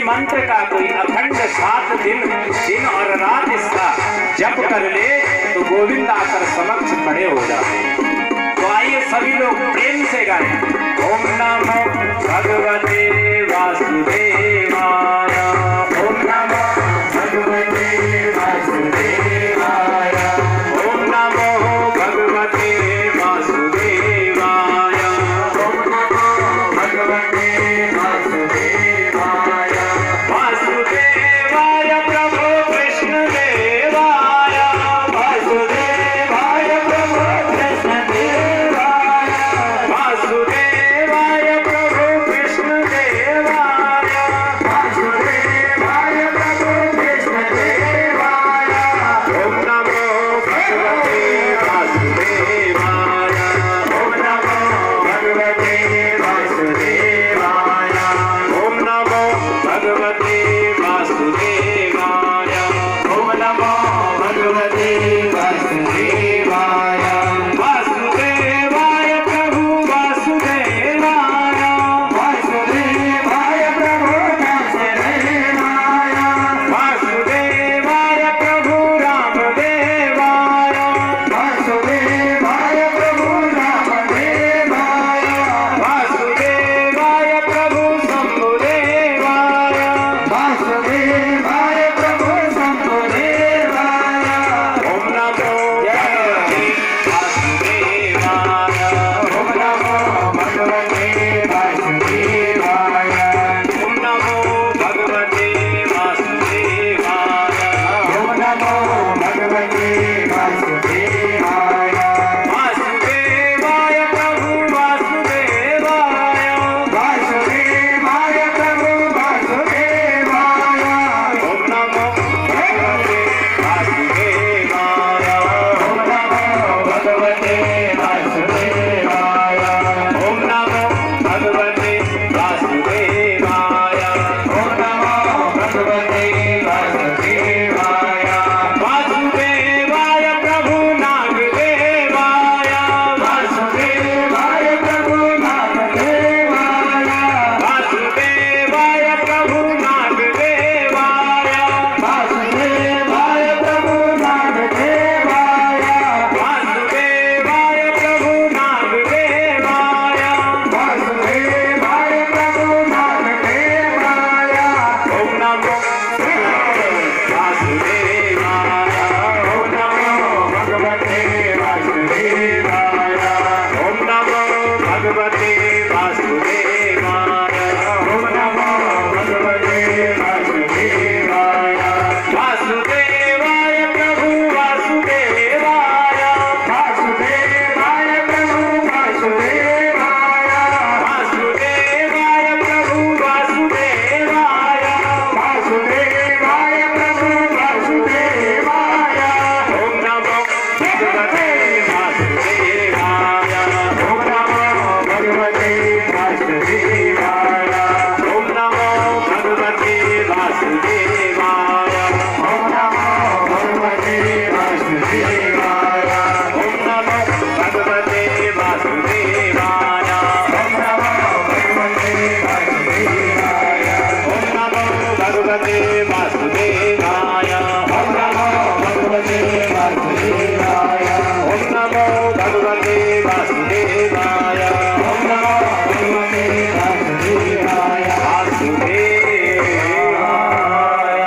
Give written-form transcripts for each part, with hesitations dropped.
मंत्र का कोई अखंड 7 दिन और रात इसका जप कर ले तो गोविंद आकर समक्ष खड़े हो जाते हैं। तो आइए सभी लोग प्रेम से गाएं, ओम नमो भगवते वासुदेवाय, ओम नमो भगवते वासुदेवाय, ओम नमो भगवते वासुदेवाय, ओम नमो भगवते वासुदेवाय, वासुदेवाय प्रभु कृष्ण देवाय, वासुदेवाय प्रभु कृष्ण देवाय, वासुदेवाय प्रभु कृष्ण देवाय, वासुदेवाय प्रभु कृष्ण देवाय, ओम नमो भगवते वासुदेवाय, ओम नमो भगवते वासुदेवाय, ओम नमो भगवते वासुदेवाय, ओम नमो भगवते वासुदेवाय, वासुदेवाय प्रभु वासुदेवाय, वासुदेवाय प्रभु वासुदेवाय, वासुदेवाय प्रभु रामदेवाय, वासुदेवाय प्रभु रामदेवाय, वासुदेवाय प्रभु शंभुदेवाय, वासुदेवाय प्रभु शंभुदेवाय, ओम नमो भगवते वासुदेवाय, ओम नमो भगवते वासुदेवाय, ओम नमो भगवते वासुदेवाय, ओम नमो भगवते वासुदेवाय, वासुदेवाय प्रभु वासुदेवाय, वासुदेवाय प्रभु वासुदेवाय, ओम नमो भगवते वासुदेवाय, ओम नमो भगवते वासुदेवाय, ओम नमो भगवते वासुदेवाय, ओम नमो भगवते वासुदेवाय, वासुदेवाय प्रभु नागदेवाय, वासुदेवाय प्रभु नागदेवाय, वासुदेवाय प्रभु नागदेवाय, वासुदेवाय प्रभु नागदेवाय, वासुदेवाय प्रभु नागदेवाय, वासुदेवाय प्रभु नागदेवाय, ओम नमो वासुदेवाय, ओम नमो भगवते वासुदेवाय, ओम नमो भगवते वासुदेवाय, ओम नमो भगवते वासुदेवाय, वासुदेवाय प्रभु वासुदेवाय, वासुदेवाय प्रभु वासुदेवाय, वासुदेवाय प्रभु वासुदेवाय, वासुदेवाय प्रभु वासुदेवाय, ओम नमो भगवते वासुदेवाय, ओम नमो भगवते वासुदेवाय, ओम नमो भगवते वासुदेवाय, ओम नमो भगवते वासुदेवाय, ओम नमो भगवते वासुदेवाय, ओम नमो भगवते वासुदेवाय, ओम नमो भगवते वासुदेवाय, ओम नमो भगवते वासुदेवाय, ओम नमो भगवते वासुदेवाय, ओम नमो भगवते वासुदेवाय, वासुदेवाय,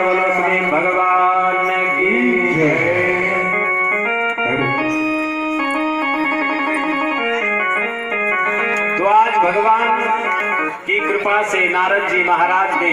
बोलो श्री भगवान की जय। तो आज भगवान की कृपा से नारद जी महाराज ने